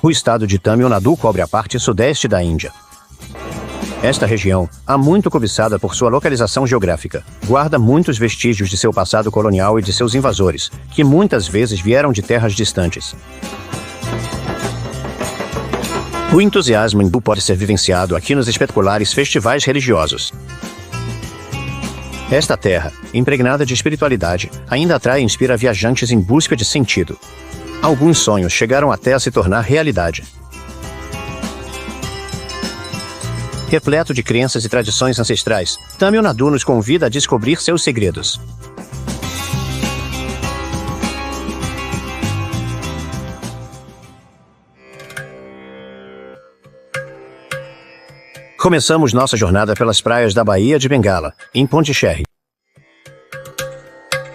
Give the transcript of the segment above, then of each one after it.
O estado de Tamil Nadu cobre a parte sudeste da Índia. Esta região, há muito cobiçada por sua localização geográfica, guarda muitos vestígios de seu passado colonial e de seus invasores, que muitas vezes vieram de terras distantes. O entusiasmo hindu pode ser vivenciado aqui nos espetaculares festivais religiosos. Esta terra, impregnada de espiritualidade, ainda atrai e inspira viajantes em busca de sentido. Alguns sonhos chegaram até a se tornar realidade. Repleto de crenças e tradições ancestrais, Tamil Nadu nos convida a descobrir seus segredos. Começamos nossa jornada pelas praias da Baía de Bengala, em Pondicherry.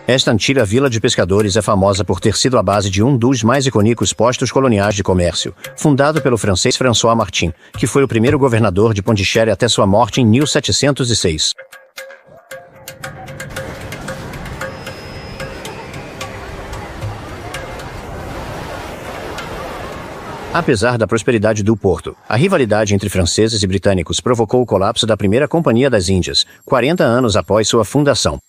Esta antiga vila de pescadores é famosa por ter sido a base de um dos mais icônicos postos coloniais de comércio, fundado pelo francês François Martin, que foi o primeiro governador de Pondicherry até sua morte em 1706. Apesar da prosperidade do porto, a rivalidade entre franceses e britânicos provocou o colapso da Primeira Companhia das Índias, 40 anos após sua fundação.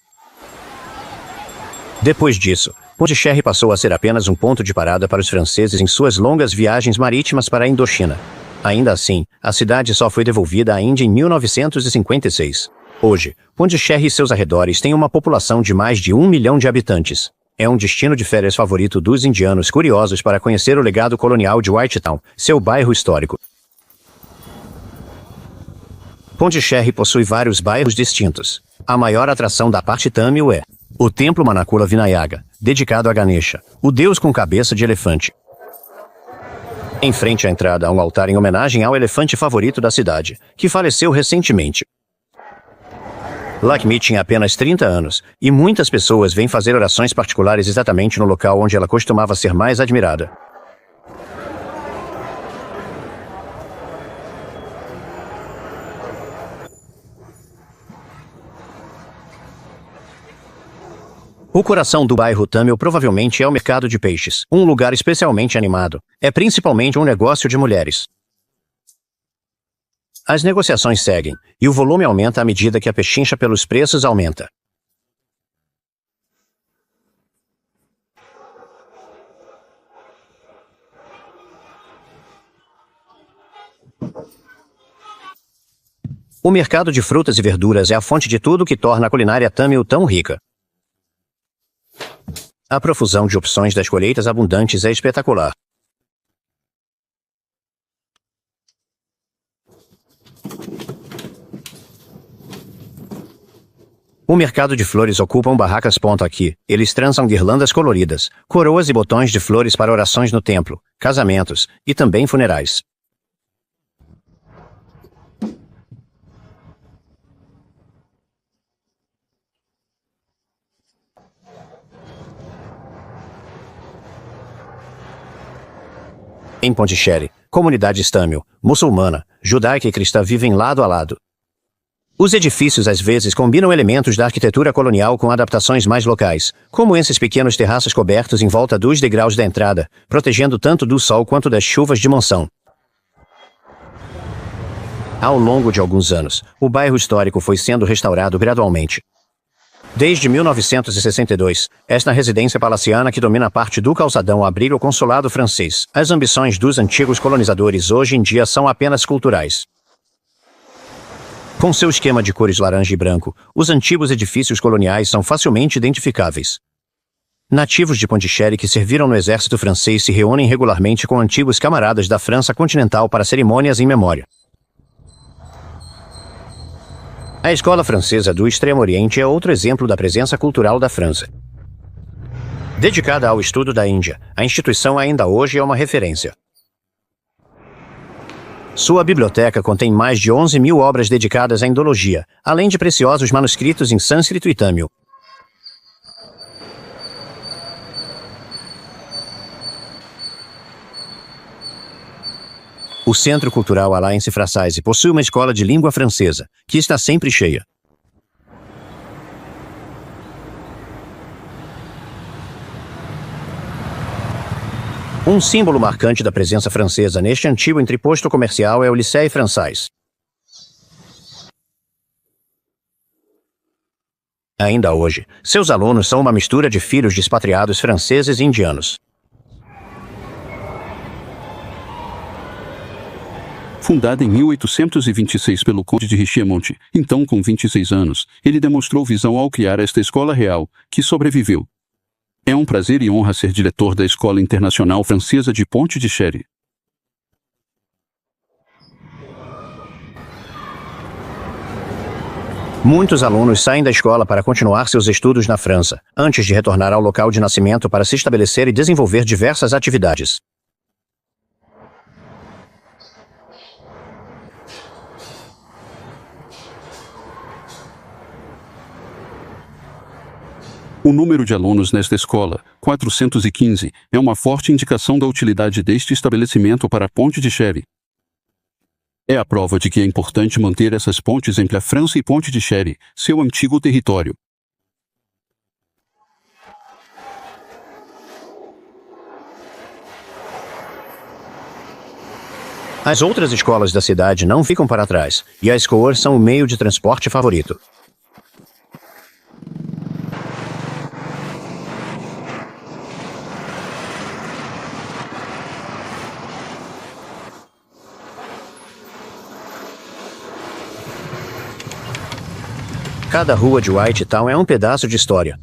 Depois disso, Pondicherry passou a ser apenas um ponto de parada para os franceses em suas longas viagens marítimas para a Indochina. Ainda assim, a cidade só foi devolvida à Índia em 1956. Hoje, Pondicherry e seus arredores têm uma população de mais de 1 milhão de habitantes. É um destino de férias favorito dos indianos curiosos para conhecer o legado colonial de Whitetown, seu bairro histórico. Pondicherry possui vários bairros distintos. A maior atração da parte Tamil é o Templo Manakula Vinayaka, dedicado a Ganesha, o deus com cabeça de elefante. Em frente à entrada há um altar em homenagem ao elefante favorito da cidade, que faleceu recentemente. Lakshmi tinha apenas 30 anos, e muitas pessoas vêm fazer orações particulares exatamente no local onde ela costumava ser mais admirada. O coração do bairro Tamil provavelmente é o mercado de peixes, um lugar especialmente animado. É principalmente um negócio de mulheres. As negociações seguem, e o volume aumenta à medida que a pechincha pelos preços aumenta. O mercado de frutas e verduras é a fonte de tudo que torna a culinária Tamil tão rica. A profusão de opções das colheitas abundantes é espetacular. O mercado de flores ocupa barracas ponto aqui. Eles trançam guirlandas coloridas, coroas e botões de flores para orações no templo, casamentos e também funerais. Em Pondicherry, comunidades Tamil, muçulmana, judaica e cristã vivem lado a lado. Os edifícios às vezes combinam elementos da arquitetura colonial com adaptações mais locais, como esses pequenos terraços cobertos em volta dos degraus da entrada, protegendo tanto do sol quanto das chuvas de monção. Ao longo de alguns anos, o bairro histórico foi sendo restaurado gradualmente. Desde 1962, esta residência palaciana que domina parte do calçadão abriga o consulado francês. As ambições dos antigos colonizadores hoje em dia são apenas culturais. Com seu esquema de cores laranja e branco, os antigos edifícios coloniais são facilmente identificáveis. Nativos de Pondicherry que serviram no exército francês se reúnem regularmente com antigos camaradas da França continental para cerimônias em memória. A Escola Francesa do Extremo Oriente é outro exemplo da presença cultural da França. Dedicada ao estudo da Índia, a instituição ainda hoje é uma referência. Sua biblioteca contém mais de 11 mil obras dedicadas à indologia, além de preciosos manuscritos em sânscrito e tâmil. O Centro Cultural Alliance Française possui uma escola de língua francesa, que está sempre cheia. Um símbolo marcante da presença francesa neste antigo entreposto comercial é o Lycée Français. Ainda hoje, seus alunos são uma mistura de filhos de expatriados franceses e indianos. Fundada em 1826 pelo Conde de Richemont, então com 26 anos, ele demonstrou visão ao criar esta escola real, que sobreviveu. É um prazer e honra ser diretor da Escola Internacional Francesa de Pondicherry. Muitos alunos saem da escola para continuar seus estudos na França, antes de retornar ao local de nascimento para se estabelecer e desenvolver diversas atividades. O número de alunos nesta escola, 415, é uma forte indicação da utilidade deste estabelecimento para Pondicherry. É a prova de que é importante manter essas pontes entre a França e Pondicherry, seu antigo território. As outras escolas da cidade não ficam para trás, e as escolas são o meio de transporte favorito. Cada rua de Whitetown é um pedaço de história.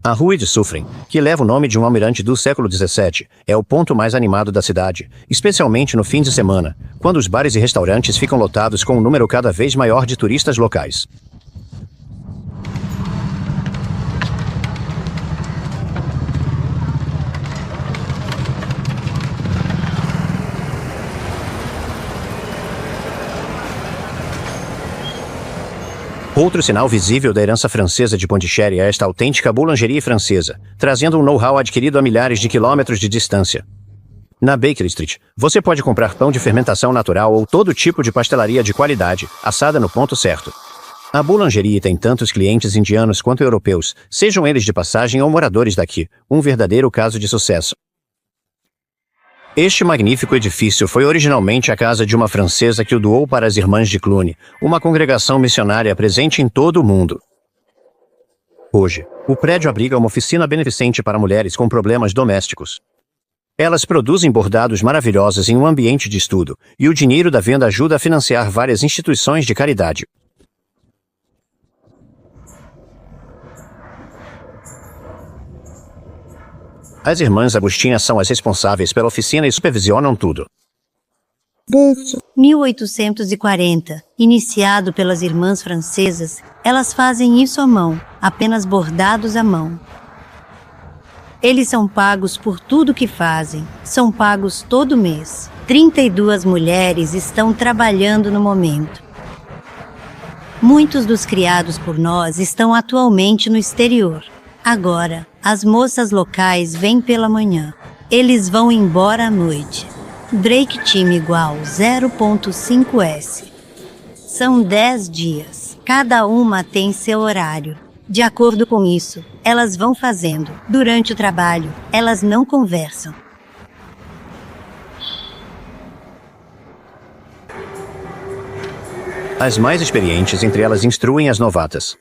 A Rue de Suffren, que leva o nome de um almirante do século XVII, é o ponto mais animado da cidade, especialmente no fim de semana, quando os bares e restaurantes ficam lotados com um número cada vez maior de turistas locais. Outro sinal visível da herança francesa de Pondicherry é esta autêntica boulangerie francesa, trazendo um know-how adquirido a milhares de quilômetros de distância. Na Baker Street, você pode comprar pão de fermentação natural ou todo tipo de pastelaria de qualidade, assada no ponto certo. A boulangerie tem tantos clientes indianos quanto europeus, sejam eles de passagem ou moradores daqui, um verdadeiro caso de sucesso. Este magnífico edifício foi originalmente a casa de uma francesa que o doou para as Irmãs de Cluny, uma congregação missionária presente em todo o mundo. Hoje, o prédio abriga uma oficina beneficente para mulheres com problemas domésticos. Elas produzem bordados maravilhosos em um ambiente de estudo, e o dinheiro da venda ajuda a financiar várias instituições de caridade. As irmãs Agostinhas são as responsáveis pela oficina e supervisionam tudo. Desde 1840, iniciado pelas irmãs francesas, elas fazem isso à mão, apenas bordados à mão. Eles são pagos por tudo que fazem, são pagos todo mês. 32 mulheres estão trabalhando no momento. Muitos dos criados por nós estão atualmente no exterior. Agora, as moças locais vêm pela manhã. Eles vão embora à noite. Break time igual 0.5S. São 10 dias. Cada uma tem seu horário. De acordo com isso, elas vão fazendo. Durante o trabalho, elas não conversam. As mais experientes entre elas instruem as novatas.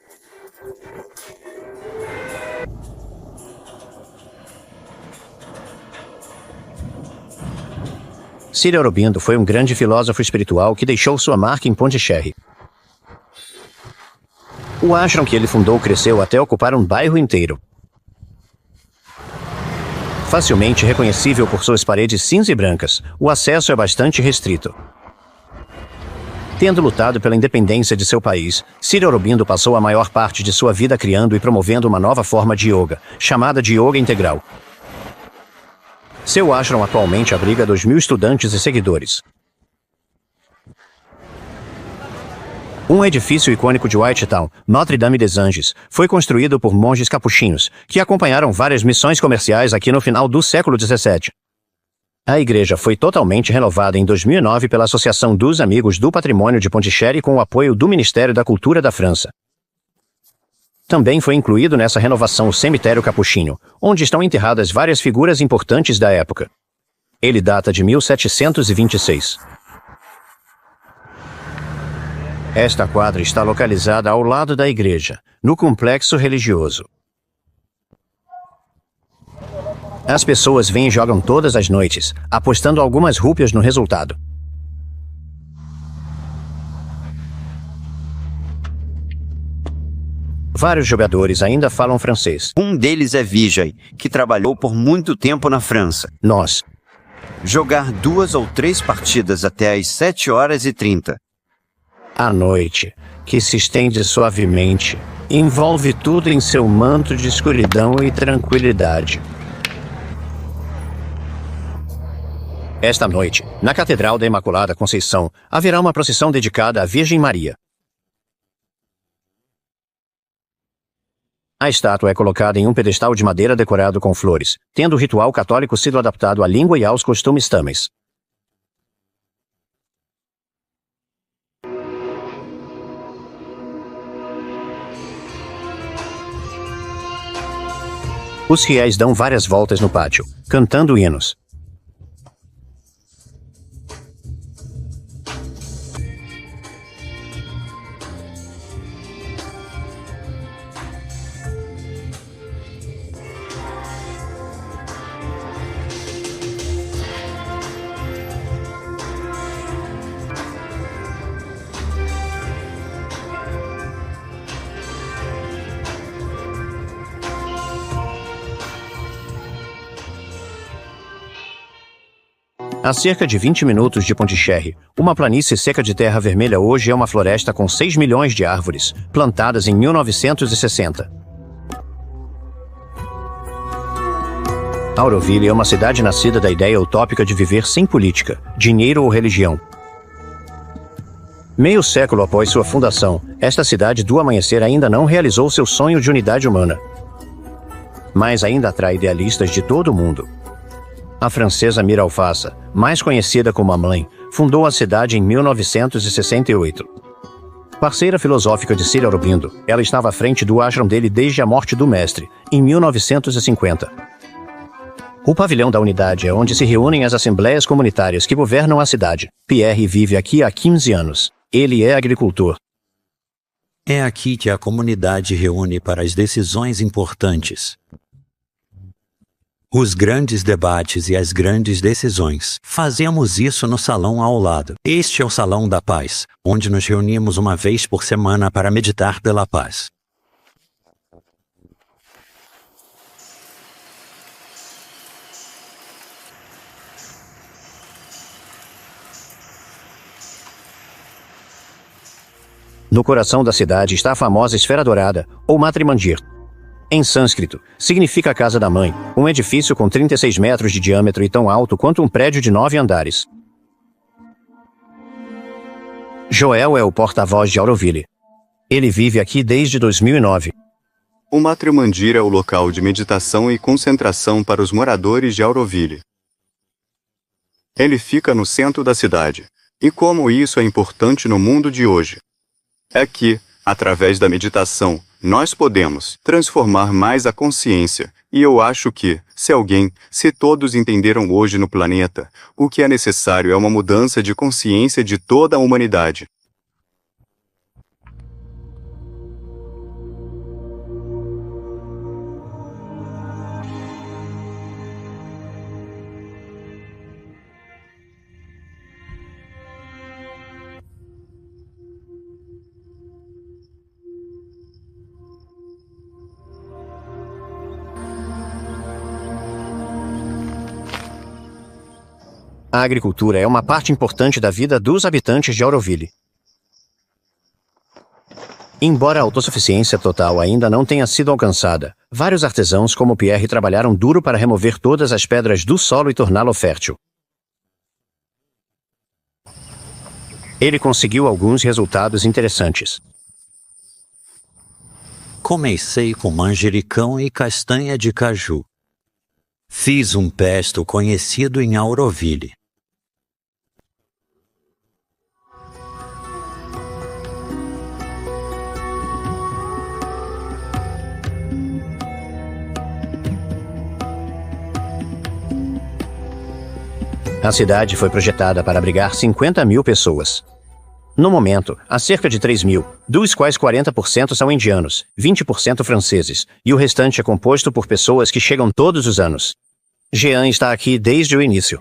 Cyril Aurobindo foi um grande filósofo espiritual que deixou sua marca em Pondicherry. O ashram que ele fundou cresceu até ocupar um bairro inteiro. Facilmente reconhecível por suas paredes cinza e brancas, o acesso é bastante restrito. Tendo lutado pela independência de seu país, Cyril Aurobindo passou a maior parte de sua vida criando e promovendo uma nova forma de yoga, chamada de yoga integral. Seu ashram atualmente abriga 2.000 estudantes e seguidores. Um edifício icônico de Whitetown, Notre-Dame des Anges, foi construído por monges capuchinhos, que acompanharam várias missões comerciais aqui no final do século XVII. A igreja foi totalmente renovada em 2009 pela Associação dos Amigos do Patrimônio de Pondicherry com o apoio do Ministério da Cultura da França. Também foi incluído nessa renovação o cemitério capuchinho, onde estão enterradas várias figuras importantes da época. Ele data de 1726. Esta quadra está localizada ao lado da igreja, no complexo religioso. As pessoas vêm e jogam todas as noites, apostando algumas rúpias no resultado. Vários jogadores ainda falam francês. Um deles é Vijay, que trabalhou por muito tempo na França. Nós. Jogar 2 ou 3 partidas até às 7h30. A noite, que se estende suavemente, envolve tudo em seu manto de escuridão e tranquilidade. Esta noite, na Catedral da Imaculada Conceição, haverá uma procissão dedicada à Virgem Maria. A estátua é colocada em um pedestal de madeira decorado com flores, tendo o ritual católico sido adaptado à língua e aos costumes tâmeis. Os fiéis dão várias voltas no pátio, cantando hinos. A cerca de 20 minutos de Pondicherry, uma planície seca de terra vermelha hoje é uma floresta com 6 milhões de árvores, plantadas em 1960. Auroville é uma cidade nascida da ideia utópica de viver sem política, dinheiro ou religião. Meio século após sua fundação, esta cidade do amanhecer ainda não realizou seu sonho de unidade humana. Mas ainda atrai idealistas de todo o mundo. A francesa Mira Alfassa, mais conhecida como a Mãe, fundou a cidade em 1968. Parceira filosófica de Sri Aurobindo, ela estava à frente do ashram dele desde a morte do mestre, em 1950. O pavilhão da unidade é onde se reúnem as assembleias comunitárias que governam a cidade. Pierre vive aqui há 15 anos. Ele é agricultor. É aqui que a comunidade reúne para as decisões importantes. Os grandes debates e as grandes decisões. Fazemos isso no salão ao lado. Este é o Salão da Paz, onde nos reunimos uma vez por semana para meditar pela paz. No coração da cidade está a famosa Esfera Dourada, ou Matre Mandir. Em sânscrito, significa Casa da Mãe, um edifício com 36 metros de diâmetro e tão alto quanto um prédio de 9 andares. Joel é o porta-voz de Auroville. Ele vive aqui desde 2009. O Matre Mandir é o local de meditação e concentração para os moradores de Auroville. Ele fica no centro da cidade. E como isso é importante no mundo de hoje? É que, através da meditação, nós podemos transformar mais a consciência, e eu acho que, se todos entenderam hoje no planeta, o que é necessário é uma mudança de consciência de toda a humanidade. A agricultura é uma parte importante da vida dos habitantes de Auroville. Embora a autossuficiência total ainda não tenha sido alcançada, vários artesãos como Pierre trabalharam duro para remover todas as pedras do solo e torná-lo fértil. Ele conseguiu alguns resultados interessantes. Comecei com manjericão e castanha de caju. Fiz um pesto conhecido em Auroville. A cidade foi projetada para abrigar 50 mil pessoas. No momento, há cerca de 3 mil, dos quais 40% são indianos, 20% franceses, e o restante é composto por pessoas que chegam todos os anos. Jean está aqui desde o início.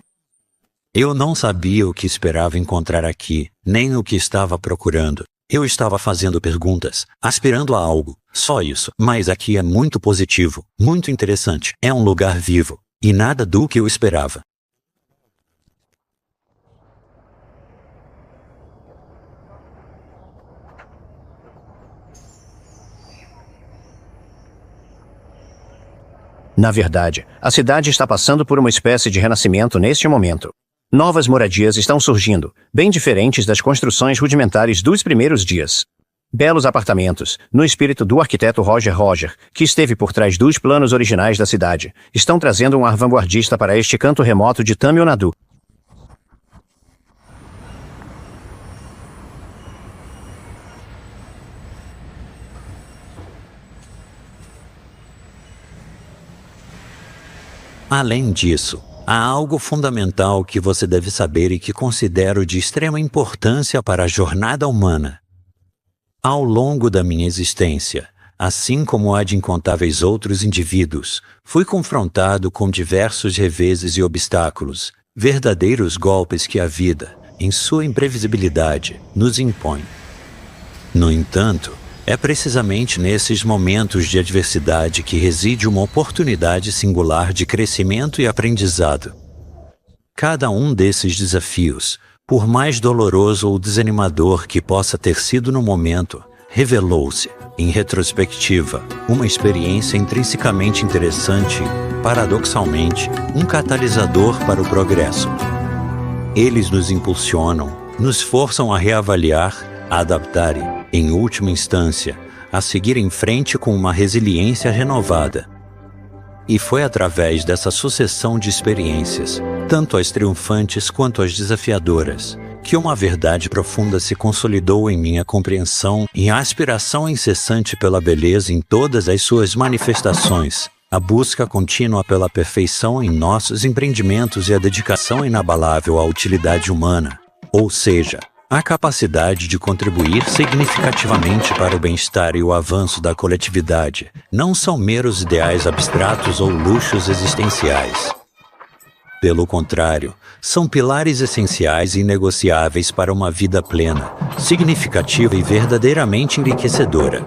Eu não sabia o que esperava encontrar aqui, nem o que estava procurando. Eu estava fazendo perguntas, aspirando a algo, só isso. Mas aqui é muito positivo, muito interessante. É um lugar vivo, e nada do que eu esperava. Na verdade, a cidade está passando por uma espécie de renascimento neste momento. Novas moradias estão surgindo, bem diferentes das construções rudimentares dos primeiros dias. Belos apartamentos, no espírito do arquiteto Roger, que esteve por trás dos planos originais da cidade, estão trazendo um ar vanguardista para este canto remoto de Tamil Nadu. Além disso, há algo fundamental que você deve saber e que considero de extrema importância para a jornada humana. Ao longo da minha existência, assim como a de incontáveis outros indivíduos, fui confrontado com diversos reveses e obstáculos, verdadeiros golpes que a vida, em sua imprevisibilidade, nos impõe. No entanto, é precisamente nesses momentos de adversidade que reside uma oportunidade singular de crescimento e aprendizado. Cada um desses desafios, por mais doloroso ou desanimador que possa ter sido no momento, revelou-se, em retrospectiva, uma experiência intrinsecamente interessante e, paradoxalmente, um catalisador para o progresso. Eles nos impulsionam, nos forçam a reavaliar, a adaptar e, em última instância, a seguir em frente com uma resiliência renovada. E foi através dessa sucessão de experiências, tanto as triunfantes quanto as desafiadoras, que uma verdade profunda se consolidou em minha compreensão e a aspiração incessante pela beleza em todas as suas manifestações, a busca contínua pela perfeição em nossos empreendimentos e a dedicação inabalável à utilidade humana, ou seja, a capacidade de contribuir significativamente para o bem-estar e o avanço da coletividade não são meros ideais abstratos ou luxos existenciais. Pelo contrário, são pilares essenciais e inegociáveis para uma vida plena, significativa e verdadeiramente enriquecedora.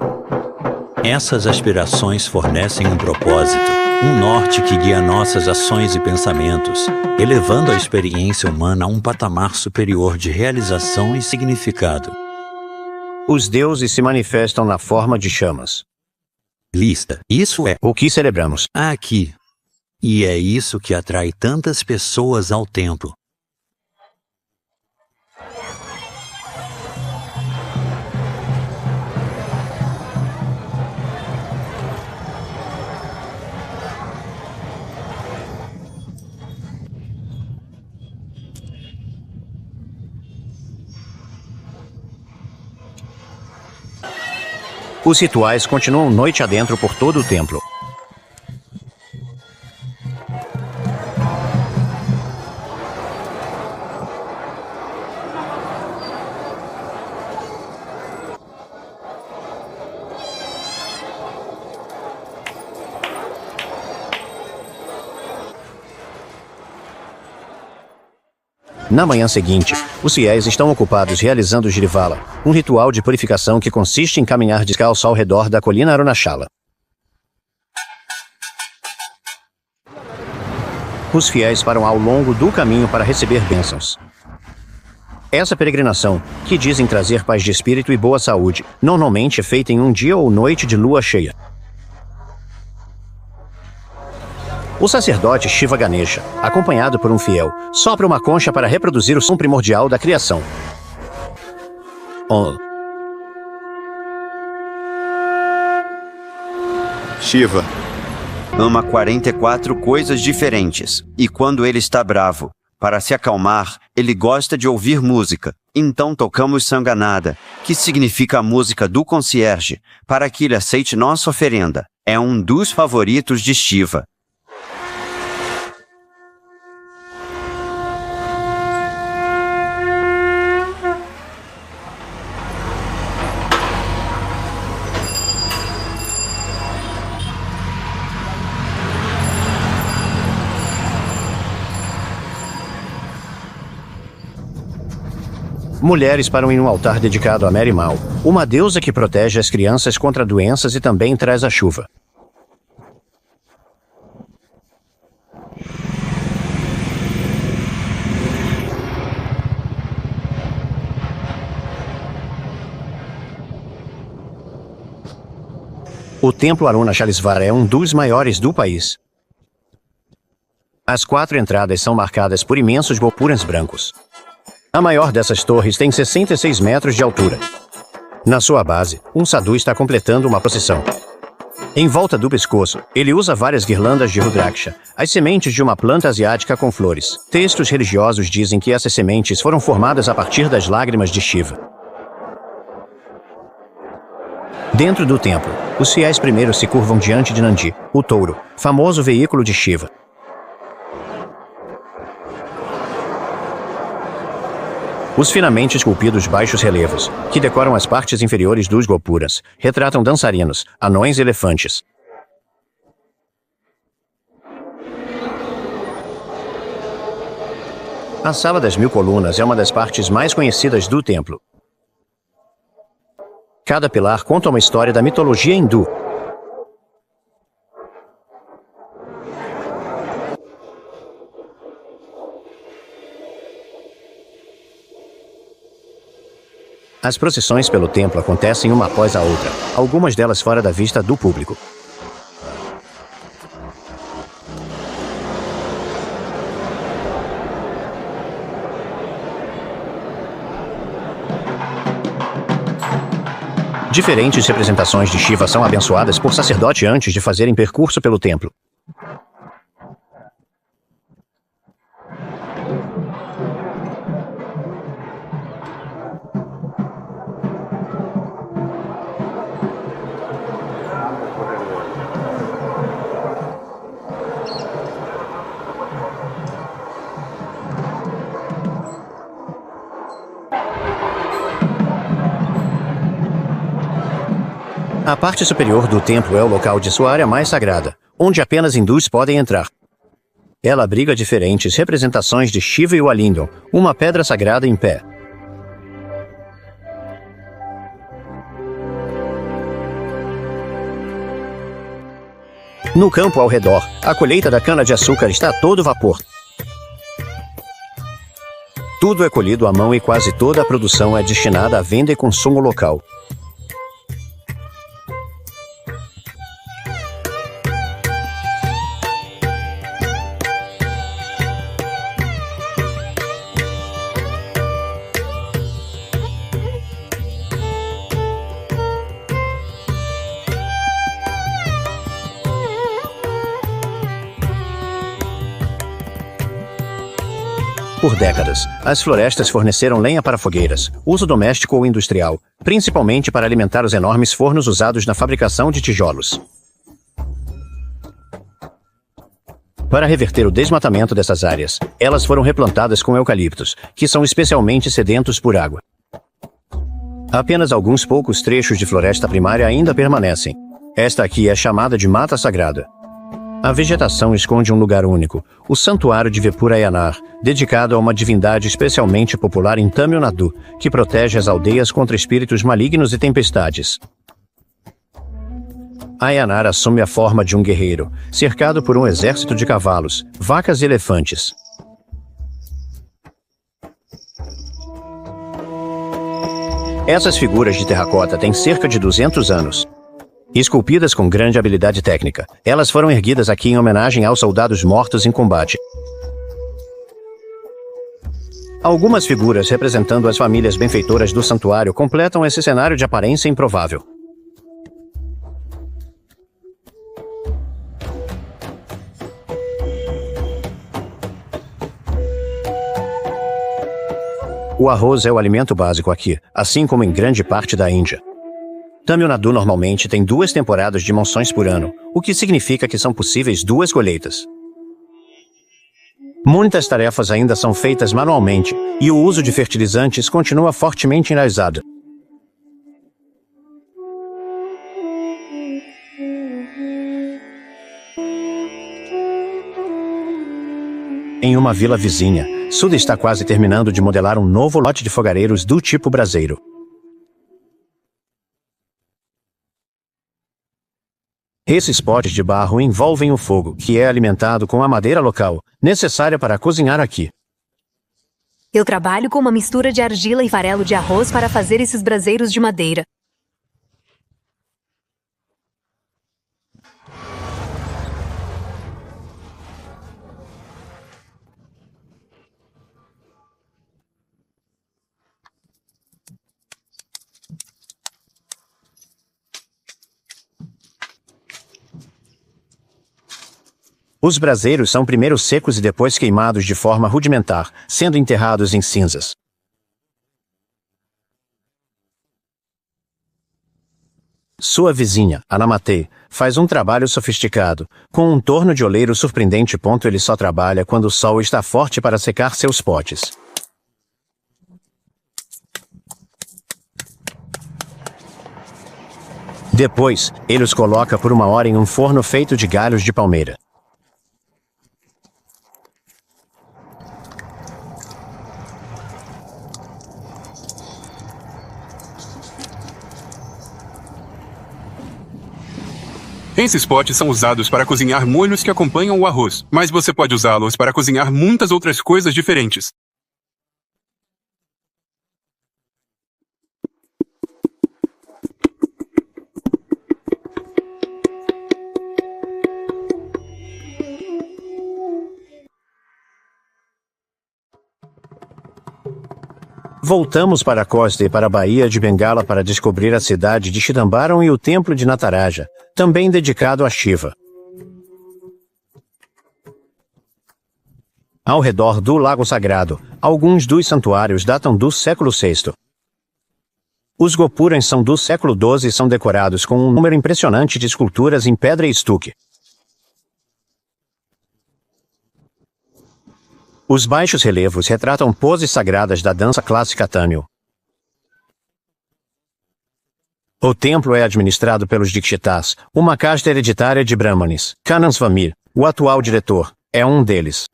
Essas aspirações fornecem um propósito, um norte que guia nossas ações e pensamentos, elevando a experiência humana a um patamar superior de realização e significado. Os deuses se manifestam na forma de chamas. Lista. Isso é O que celebramos? aqui. E é isso que atrai tantas pessoas ao templo. Os rituais continuam noite adentro por todo o templo. Na manhã seguinte, os fiéis estão ocupados realizando o Jirivala, um ritual de purificação que consiste em caminhar descalço ao redor da colina Arunachala. Os fiéis param ao longo do caminho para receber bênçãos. Essa peregrinação, que dizem trazer paz de espírito e boa saúde, normalmente é feita em um dia ou noite de lua cheia. O sacerdote Shiva Ganesha, acompanhado por um fiel, sopra uma concha para reproduzir o som primordial da criação. Shiva, Ama 44 coisas diferentes, e quando ele está bravo, para se acalmar, ele gosta de ouvir música. Então tocamos Sanganada, que significa a música do concierge, para que ele aceite nossa oferenda. É um dos favoritos de Shiva. mulheres param em um altar dedicado a Mary Mal, uma deusa que protege as crianças contra doenças e também traz a chuva. O Templo Arunachalesvara é um dos maiores do país. As 4 entradas são marcadas por imensos gopurans brancos. A maior dessas torres tem 66 metros de altura. Na sua base, um sadhu está completando uma procissão. Em volta do pescoço, ele usa várias guirlandas de rudraksha, as sementes de uma planta asiática com flores. Textos religiosos dizem que essas sementes foram formadas a partir das lágrimas de Shiva. Dentro do templo, os fiéis primeiro se curvam diante de Nandi, o touro, famoso veículo de Shiva. Os finamente esculpidos baixos relevos, que decoram as partes inferiores dos gopuras, retratam dançarinos, anões e elefantes. A Sala das Mil Colunas é uma das partes mais conhecidas do templo. Cada pilar conta uma história da mitologia hindu. As procissões pelo templo acontecem uma após a outra, algumas delas fora da vista do público. Diferentes representações de Shiva são abençoadas por sacerdote antes de fazerem percurso pelo templo. A parte superior do templo é o local de sua área mais sagrada, onde apenas hindus podem entrar. Ela abriga diferentes representações de Shiva e o Alindon, uma pedra sagrada em pé. No campo ao redor, a colheita da cana-de-açúcar está a todo vapor. Tudo é colhido à mão e quase toda a produção é destinada à venda e consumo local. Por décadas, as florestas forneceram lenha para fogueiras, uso doméstico ou industrial, principalmente para alimentar os enormes fornos usados na fabricação de tijolos. Para reverter o desmatamento dessas áreas, elas foram replantadas com eucaliptos, que são especialmente sedentos por água. Apenas alguns poucos trechos de floresta primária ainda permanecem. Esta aqui é chamada de Mata Sagrada. A vegetação esconde um lugar único, o Santuário de Vepurayanar, dedicado a uma divindade especialmente popular em Tamil Nadu, que protege as aldeias contra espíritos malignos e tempestades. Ayanar assume a forma de um guerreiro, cercado por um exército de cavalos, vacas e elefantes. Essas figuras de terracota têm cerca de 200 anos. Esculpidas com grande habilidade técnica, elas foram erguidas aqui em homenagem aos soldados mortos em combate. Algumas figuras representando as famílias benfeitoras do santuário completam esse cenário de aparência improvável. O arroz é o alimento básico aqui, assim como em grande parte da Índia. Tamil Nadu normalmente tem 2 temporadas de monções por ano, o que significa que são possíveis 2 colheitas. Muitas tarefas ainda são feitas manualmente, e o uso de fertilizantes continua fortemente enraizado. Em uma vila vizinha, Suda está quase terminando de modelar um novo lote de fogareiros do tipo braseiro. Esses potes de barro envolvem o fogo, que é alimentado com a madeira local, necessária para cozinhar aqui. Eu trabalho com uma mistura de argila e farelo de arroz para fazer esses braseiros de madeira. Os braseiros são primeiro secos e depois queimados de forma rudimentar, sendo enterrados em cinzas. Sua vizinha, Anamatei, faz um trabalho sofisticado. Com um torno de oleiro surpreendente. Ele só trabalha quando o sol está forte para secar seus potes. Depois, ele os coloca por 1 hora em um forno feito de galhos de palmeira. Esses potes são usados para cozinhar molhos que acompanham o arroz, mas você pode usá-los para cozinhar muitas outras coisas diferentes. Voltamos para a costa e para a Baía de Bengala para descobrir a cidade de Chidambaram e o templo de Nataraja, também dedicado a Shiva. Ao redor do Lago Sagrado, alguns dos santuários datam do século VI. Os gopurans são do século XII e são decorados com um número impressionante de esculturas em pedra e estuque. Os baixos relevos retratam poses sagradas da dança clássica tâmil. O templo é administrado pelos Dikshitas, uma casta hereditária de Brahmanes. Kanasvamir, o atual diretor, é um deles.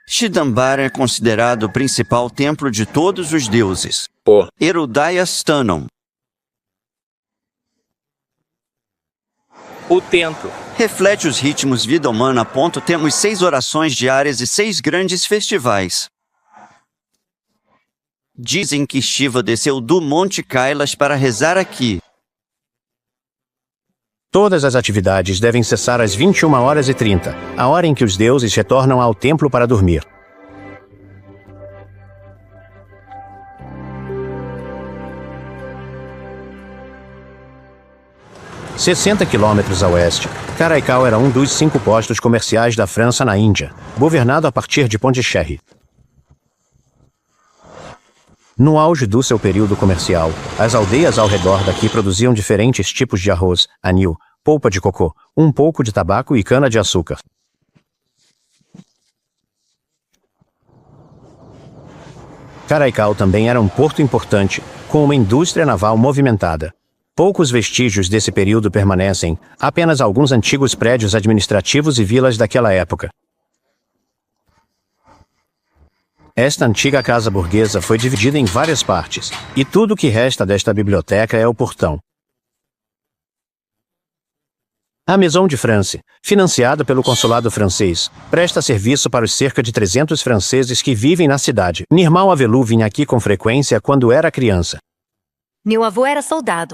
Chidambara é considerado o principal templo de todos os deuses. O Erudaya Stanam. O templo Reflete os ritmos vida humana. Temos 6 orações diárias e 6 grandes festivais. Dizem que Shiva desceu do Monte Kailash para rezar aqui. Todas as atividades devem cessar às 21h30, a hora em que os deuses retornam ao templo para dormir. – 60 quilômetros a oeste, Karaikal era um dos 5 postos comerciais da França na Índia, governado a partir de Pondicherry. No auge do seu período comercial, as aldeias ao redor daqui produziam diferentes tipos de arroz, anil, polpa de cocô, um pouco de tabaco e cana-de-açúcar. Karaikal também era um porto importante, com uma indústria naval movimentada. Poucos vestígios desse período permanecem, apenas alguns antigos prédios administrativos e vilas daquela época. Esta antiga casa burguesa foi dividida em várias partes, e tudo o que resta desta biblioteca é o portão. A Maison de France, financiada pelo consulado francês, presta serviço para os cerca de 300 franceses que vivem na cidade. Nirmal Avelu vinha aqui com frequência quando era criança. Meu avô era soldado,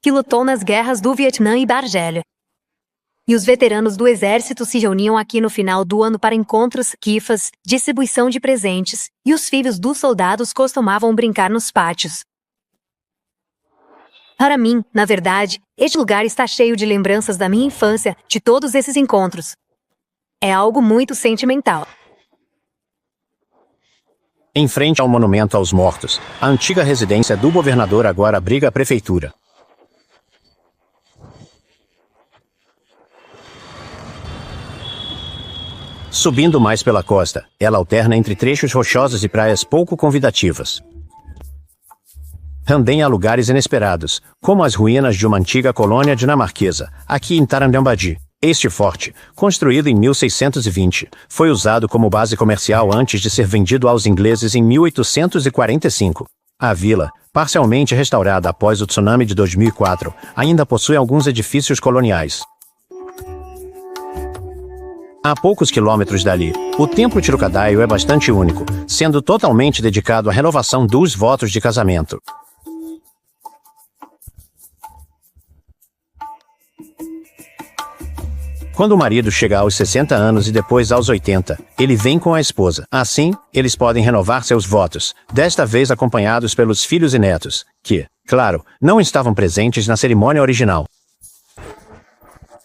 que lutou nas guerras do Vietnã e da Argélia. E os veteranos do exército se reuniam aqui no final do ano para encontros, quifas, distribuição de presentes, e os filhos dos soldados costumavam brincar nos pátios. Para mim, na verdade, este lugar está cheio de lembranças da minha infância, de todos esses encontros. É algo muito sentimental. Em frente ao monumento aos mortos, a antiga residência do governador agora abriga a prefeitura. Subindo mais pela costa, ela alterna entre trechos rochosos e praias pouco convidativas. Também há lugares inesperados, como as ruínas de uma antiga colônia dinamarquesa, aqui em Tarandambadi. Este forte, construído em 1620, foi usado como base comercial antes de ser vendido aos ingleses em 1845. A vila, parcialmente restaurada após o tsunami de 2004, ainda possui alguns edifícios coloniais. A poucos quilômetros dali, o Templo Tirucadaio é bastante único, sendo totalmente dedicado à renovação dos votos de casamento. Quando o marido chega aos 60 anos e depois aos 80, ele vem com a esposa. Assim, eles podem renovar seus votos, desta vez acompanhados pelos filhos e netos, que, claro, não estavam presentes na cerimônia original.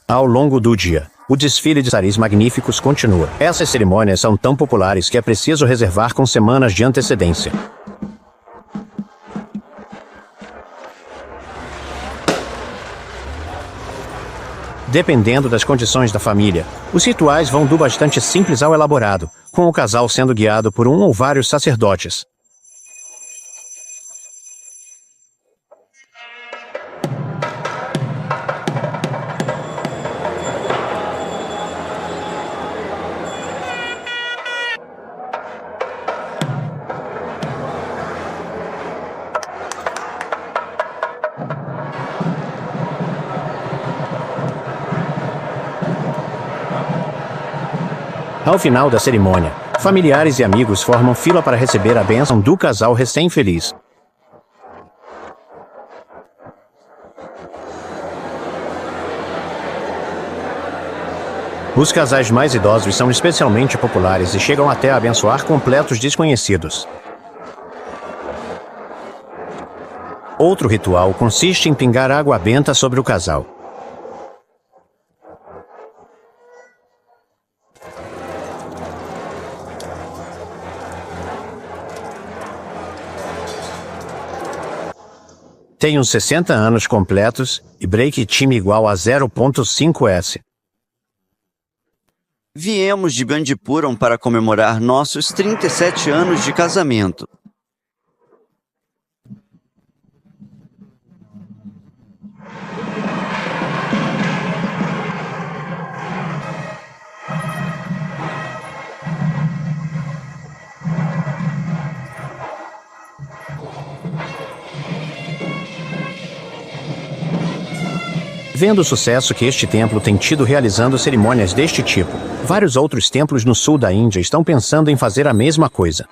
Ao longo do dia, o desfile de saris magníficos continua. Essas cerimônias são tão populares que é preciso reservar com semanas de antecedência. Dependendo das condições da família, os rituais vão do bastante simples ao elaborado, com o casal sendo guiado por um ou vários sacerdotes. Ao final da cerimônia, familiares e amigos formam fila para receber a bênção do casal recém-feliz. Os casais mais idosos são especialmente populares e chegam até a abençoar completos desconhecidos. Outro ritual consiste em pingar água benta sobre o casal. Tenho 60 anos completos e break time igual a 0.5S. Viemos de Bandipuram para comemorar nossos 37 anos de casamento. Vendo o sucesso que este templo tem tido realizando cerimônias deste tipo, vários outros templos no sul da Índia estão pensando em fazer a mesma coisa.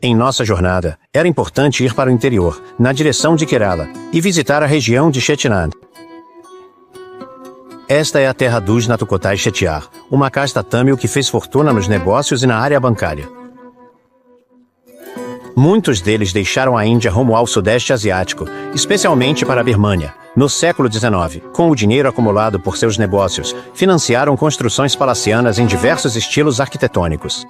Em nossa jornada, era importante ir para o interior, na direção de Kerala, e visitar a região de Chettinad. Esta é a terra dos Natukotai Chettiar, uma casta tâmil que fez fortuna nos negócios e na área bancária. Muitos deles deixaram a Índia rumo ao Sudeste Asiático, especialmente para a Birmânia. No século XIX, com o dinheiro acumulado por seus negócios, financiaram construções palacianas em diversos estilos arquitetônicos.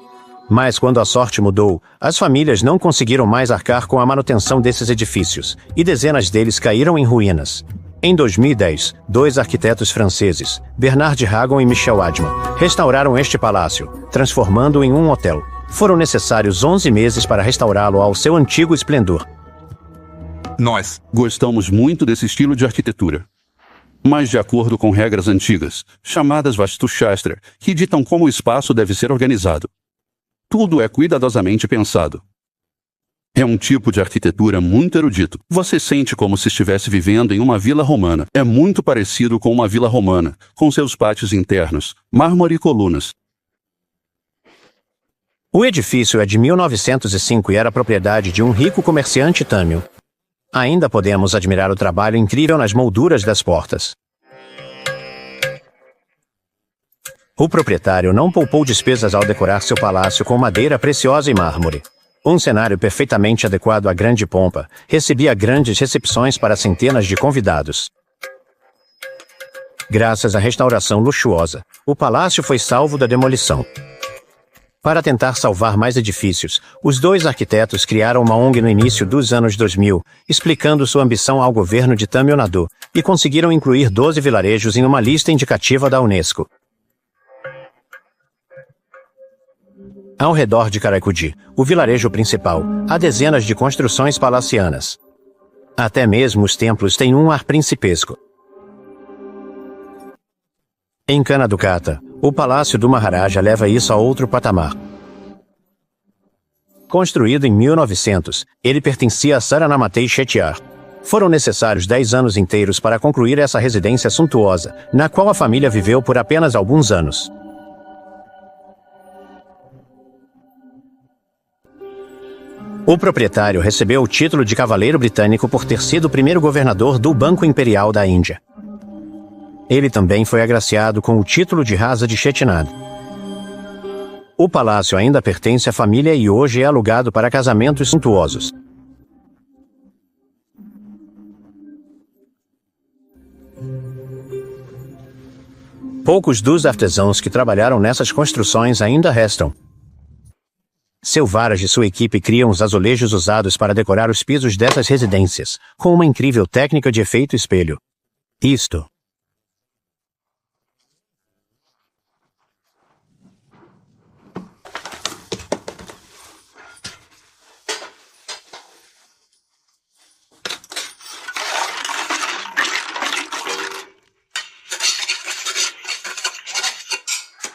Mas quando a sorte mudou, as famílias não conseguiram mais arcar com a manutenção desses edifícios, e dezenas deles caíram em ruínas. Em 2010, dois arquitetos franceses, Bernard Ragon e Michel Adman, restauraram este palácio, transformando-o em um hotel. Foram necessários 11 meses para restaurá-lo ao seu antigo esplendor. Nós gostamos muito desse estilo de arquitetura. Mas de acordo com regras antigas, chamadas Vastu Shastra, que ditam como o espaço deve ser organizado. Tudo é cuidadosamente pensado. É um tipo de arquitetura muito erudito. Você sente como se estivesse vivendo em uma vila romana. É muito parecido com uma vila romana, com seus pátios internos, mármore e colunas. O edifício é de 1905 e era propriedade de um rico comerciante tâmil. Ainda podemos admirar o trabalho incrível nas molduras das portas. O proprietário não poupou despesas ao decorar seu palácio com madeira preciosa e mármore. Um cenário perfeitamente adequado à grande pompa, recebia grandes recepções para centenas de convidados. Graças à restauração luxuosa, o palácio foi salvo da demolição. Para tentar salvar mais edifícios, os dois arquitetos criaram uma ONG no início dos anos 2000, explicando sua ambição ao governo de Tamil Nadu, e conseguiram incluir 12 vilarejos em uma lista indicativa da Unesco. Ao redor de Karaikudi, o vilarejo principal, há dezenas de construções palacianas. Até mesmo os templos têm um ar principesco. Em Kanadukata, o Palácio do Maharaja leva isso a outro patamar. Construído em 1900, ele pertencia a Saranamatei Chettiar. Foram necessários 10 anos inteiros para concluir essa residência suntuosa, na qual a família viveu por apenas alguns anos. O proprietário recebeu o título de Cavaleiro Britânico por ter sido o primeiro governador do Banco Imperial da Índia. Ele também foi agraciado com o título de Rasa de Chettinad. O palácio ainda pertence à família e hoje é alugado para casamentos suntuosos. Poucos dos artesãos que trabalharam nessas construções ainda restam. Selvaras e sua equipe criam os azulejos usados para decorar os pisos dessas residências, com uma incrível técnica de efeito espelho. Isto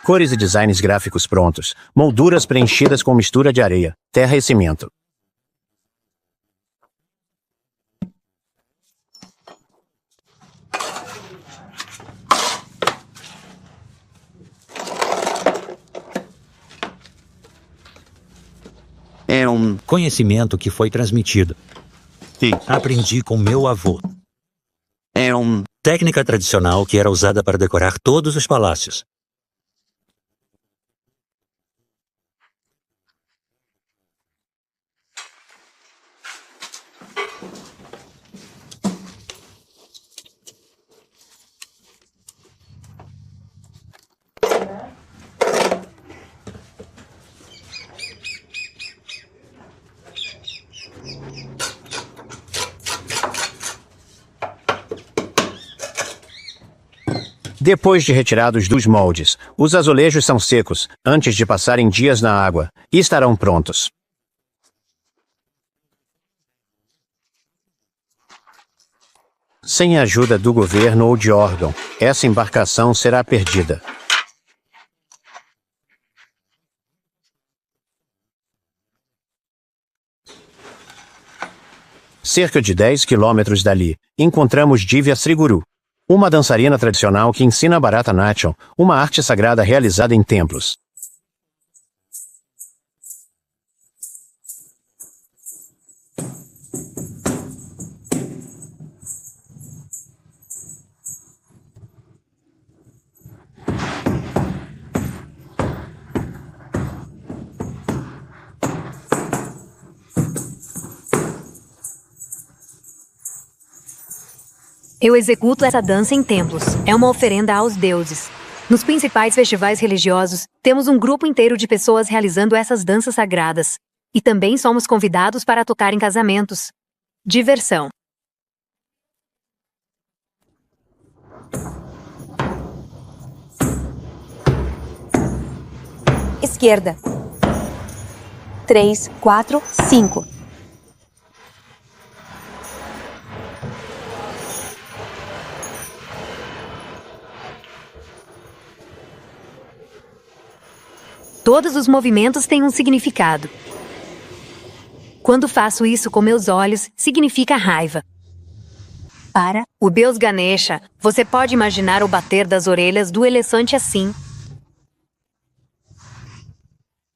cores e designs gráficos prontos, molduras preenchidas com mistura de areia, terra e cimento. É um conhecimento que foi transmitido. Sim. Aprendi com meu avô. É uma Técnica tradicional que era usada para decorar todos os palácios. Depois de retirados dos moldes, os azulejos são secos, antes de passarem dias na água, e estarão prontos. Sem a ajuda do governo ou de órgão, essa embarcação será perdida. Cerca de 10 quilômetros dali, encontramos Divya Sri Guru, uma dançarina tradicional que ensina Bharatanatyam, uma arte sagrada realizada em templos. Eu executo essa dança em templos. É uma oferenda aos deuses. Nos principais festivais religiosos, temos um grupo inteiro de pessoas realizando essas danças sagradas. E também somos convidados para tocar em casamentos. Diversão. Esquerda. 3, 4, 5. Todos os movimentos têm um significado. Quando faço isso com meus olhos, significa raiva. Para. O deus Ganesha, você pode imaginar o bater das orelhas do elefante assim.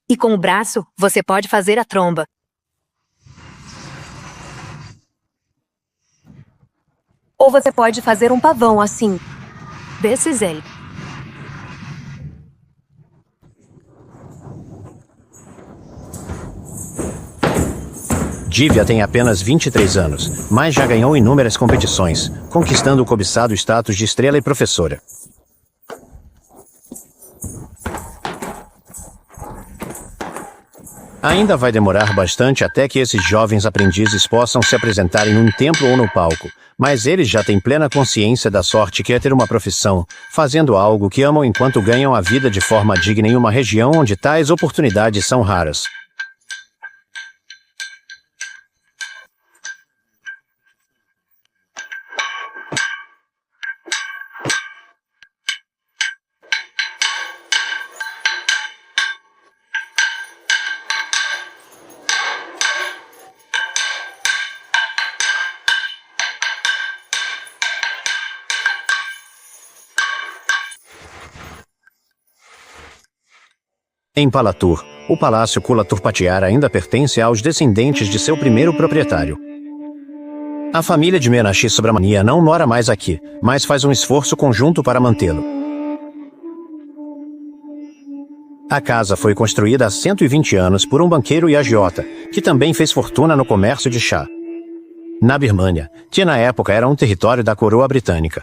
E com o braço, você pode fazer a tromba. Ou você pode fazer um pavão assim. This is it. Divya tem apenas 23 anos, mas já ganhou inúmeras competições, conquistando o cobiçado status de estrela e professora. Ainda vai demorar bastante até que esses jovens aprendizes possam se apresentar em um templo ou no palco, mas eles já têm plena consciência da sorte que é ter uma profissão, fazendo algo que amam enquanto ganham a vida de forma digna em uma região onde tais oportunidades são raras. Em Palatur, o Palácio Kulatur Patiar ainda pertence aos descendentes de seu primeiro proprietário. A família de Meenakshi Subramania não mora mais aqui, mas faz um esforço conjunto para mantê-lo. A casa foi construída há 120 anos por um banqueiro e agiota, que também fez fortuna no comércio de chá. Na Birmânia, que na época era um território da coroa britânica.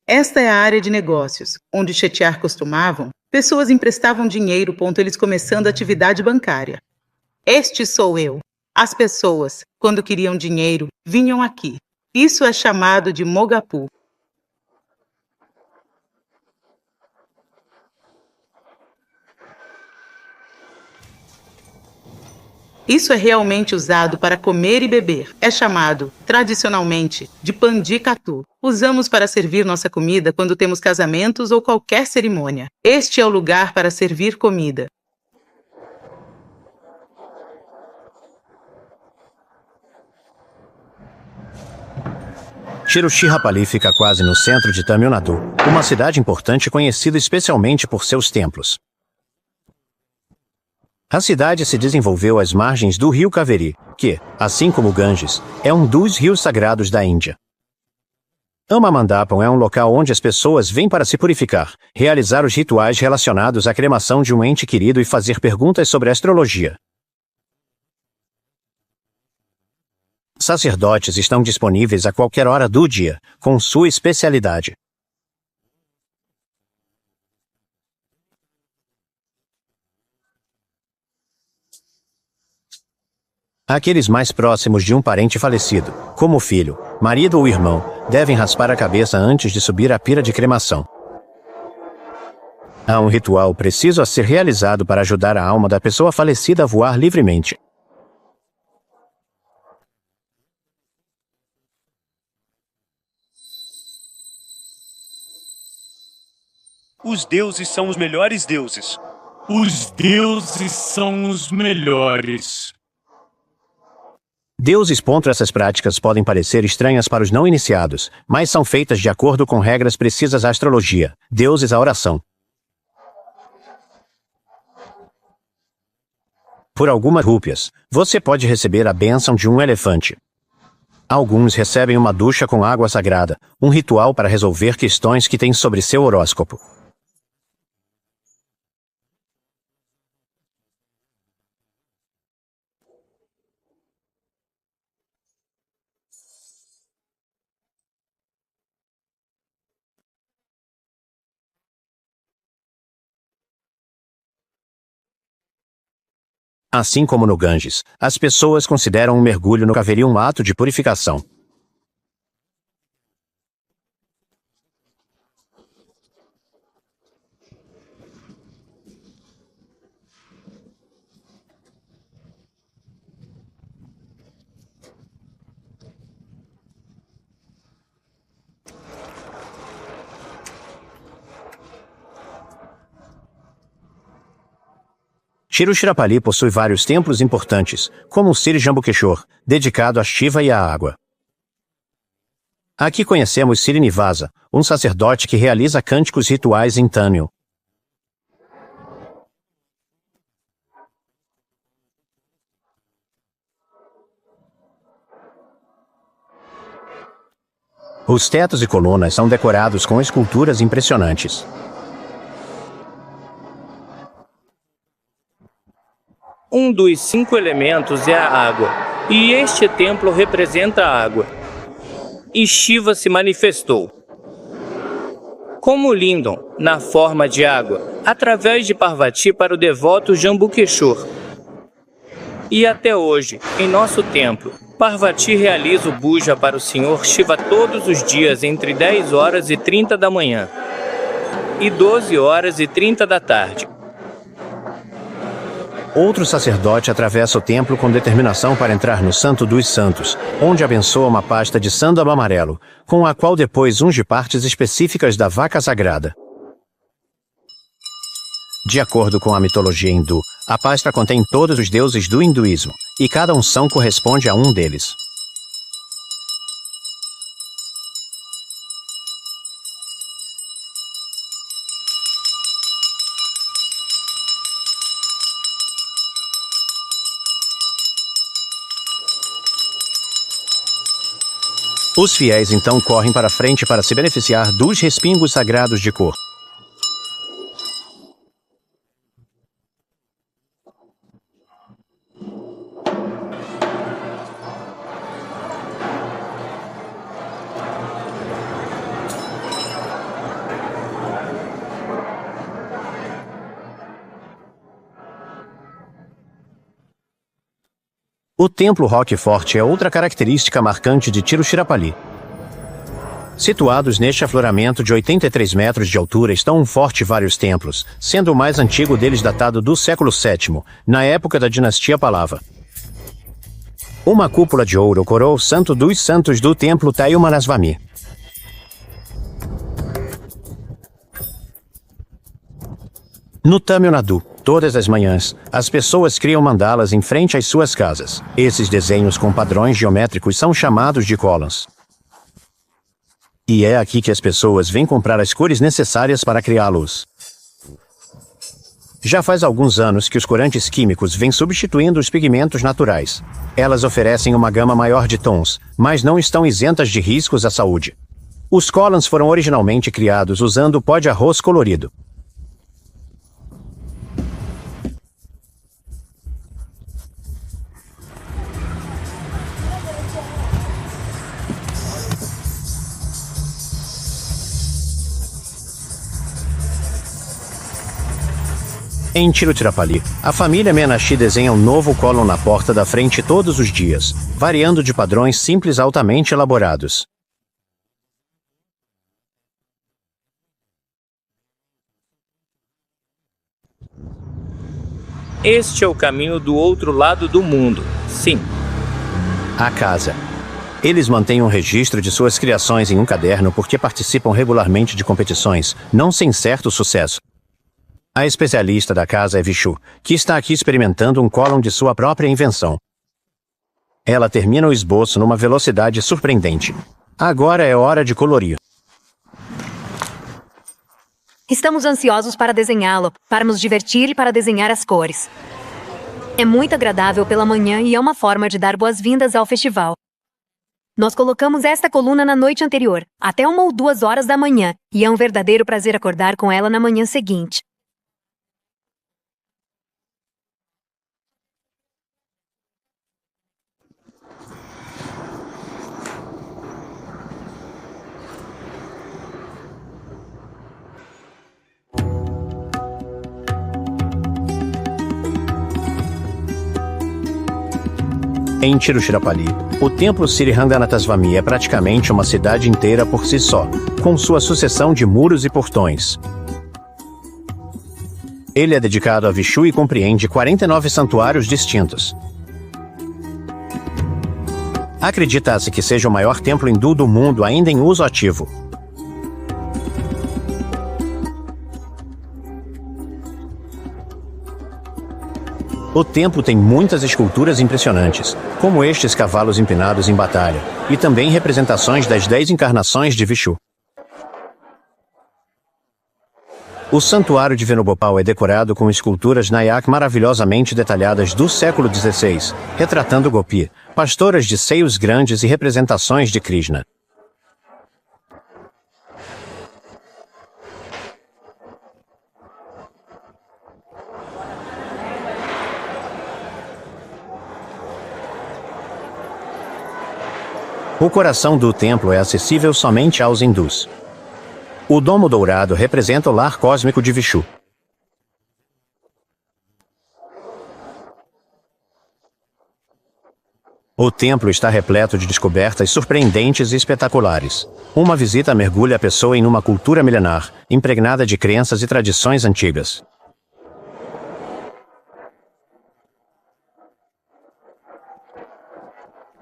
Esta é a área de negócios, onde Chettiar costumavam. Pessoas emprestavam dinheiro, eles começando a atividade bancária. Este sou eu. As pessoas, quando queriam dinheiro, vinham aqui. Isso é chamado de Mogapu. Isso é realmente usado para comer e beber. É chamado, tradicionalmente, de pandikatu. Usamos para servir nossa comida quando temos casamentos ou qualquer cerimônia. Este é o lugar para servir comida. Tiruchirapalli fica quase no centro de Tamil Nadu, uma cidade importante conhecida especialmente por seus templos. A cidade se desenvolveu às margens do rio Kaveri, que, assim como o Ganges, é um dos rios sagrados da Índia. Amamandapam é um local onde as pessoas vêm para se purificar, realizar os rituais relacionados à cremação de um ente querido e fazer perguntas sobre astrologia. Sacerdotes estão disponíveis a qualquer hora do dia, com sua especialidade. Aqueles mais próximos de um parente falecido, como o filho, marido ou irmão, devem raspar a cabeça antes de subir à pira de cremação. Há um ritual preciso a ser realizado para ajudar a alma da pessoa falecida a voar livremente. Os deuses são os melhores deuses. Os deuses são os melhores. Deuses. Essas práticas podem parecer estranhas para os não iniciados, mas são feitas de acordo com regras precisas à astrologia. Deuses à oração. Por algumas rúpias, você pode receber a bênção de um elefante. Alguns recebem uma ducha com água sagrada, um ritual para resolver questões que têm sobre seu horóscopo. Assim como no Ganges, as pessoas consideram um mergulho no Kaveri um ato de purificação. Tiruchirapalli possui vários templos importantes, como o Sri Jambukeshwar, dedicado a Shiva e à água. Aqui conhecemos Srinivasa, um sacerdote que realiza cânticos rituais em Tamil. Os tetos e colunas são decorados com esculturas impressionantes. Um dos 5 elementos é a água, e este templo representa a água. E Shiva se manifestou. como Lindon, na forma de água, através de Parvati para o devoto Jambukeshwar. E até hoje, em nosso templo, Parvati realiza o puja para o Senhor Shiva todos os dias entre 10 horas e 30 da manhã e 12 horas e 30 da tarde. Outro sacerdote atravessa o templo com determinação para entrar no Santo dos Santos, onde abençoa uma pasta de sândalo amarelo, com a qual depois unge partes específicas da vaca sagrada. De acordo com a mitologia hindu, a pasta contém todos os deuses do hinduísmo, e cada unção corresponde a um deles. Os fiéis então correm para frente para se beneficiar dos respingos sagrados de cor. O Templo Roquefort é outra característica marcante de Tiruchirappalli. Situados neste afloramento de 83 metros de altura estão um forte e vários templos, sendo o mais antigo deles datado do século VII, na época da dinastia Pallava. Uma cúpula de ouro coroa o Santo dos Santos do Templo Tayumanaswamy. No Tamil Nadu, todas as manhãs, as pessoas criam mandalas em frente às suas casas. Esses desenhos com padrões geométricos são chamados de columns. E é aqui que as pessoas vêm comprar as cores necessárias para criá-los. Já faz alguns anos que os corantes químicos vêm substituindo os pigmentos naturais. Elas oferecem uma gama maior de tons, mas não estão isentas de riscos à saúde. Os columns foram originalmente criados usando pó de arroz colorido. Em Tiruchirappalli, a família Menashi desenha um novo column na porta da frente todos os dias, variando de padrões simples a altamente elaborados. Este é o caminho do outro lado do mundo, sim. A casa. Eles mantêm um registro de suas criações em um caderno porque participam regularmente de competições, não sem certo sucesso. A especialista da casa é Vishu, que está aqui experimentando um column de sua própria invenção. Ela termina o esboço numa velocidade surpreendente. Agora é hora de colorir. Estamos ansiosos para desenhá-lo, para nos divertir e para desenhar as cores. É muito agradável pela manhã e é uma forma de dar boas-vindas ao festival. Nós colocamos esta coluna na noite anterior, até 1 ou 2 horas da manhã, e é um verdadeiro prazer acordar com ela na manhã seguinte. Em Tiruchirappalli, o templo Sriranganateswamy é praticamente uma cidade inteira por si só, com sua sucessão de muros e portões. Ele é dedicado a Vishu e compreende 49 santuários distintos. Acredita-se que seja o maior templo hindu do mundo ainda em uso ativo. O templo tem muitas esculturas impressionantes, como estes cavalos empinados em batalha, e também representações das 10 encarnações de Vishu. O santuário de Venugopal é decorado com esculturas Nayak maravilhosamente detalhadas do século XVI, retratando Gopi, pastoras de seios grandes e representações de Krishna. O coração do templo é acessível somente aos hindus. O domo dourado representa o lar cósmico de Vishu. O templo está repleto de descobertas surpreendentes e espetaculares. Uma visita mergulha a pessoa em uma cultura milenar, impregnada de crenças e tradições antigas.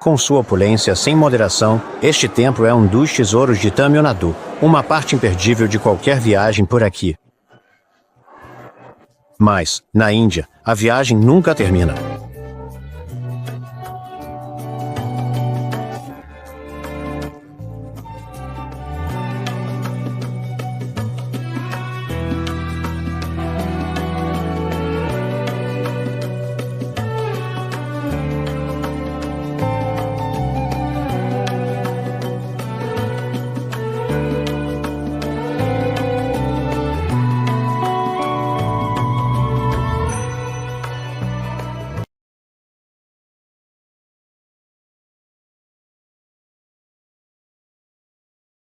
Com sua opulência sem moderação, este templo é um dos tesouros de Tamil Nadu, uma parte imperdível de qualquer viagem por aqui. Mas, na Índia, a viagem nunca termina.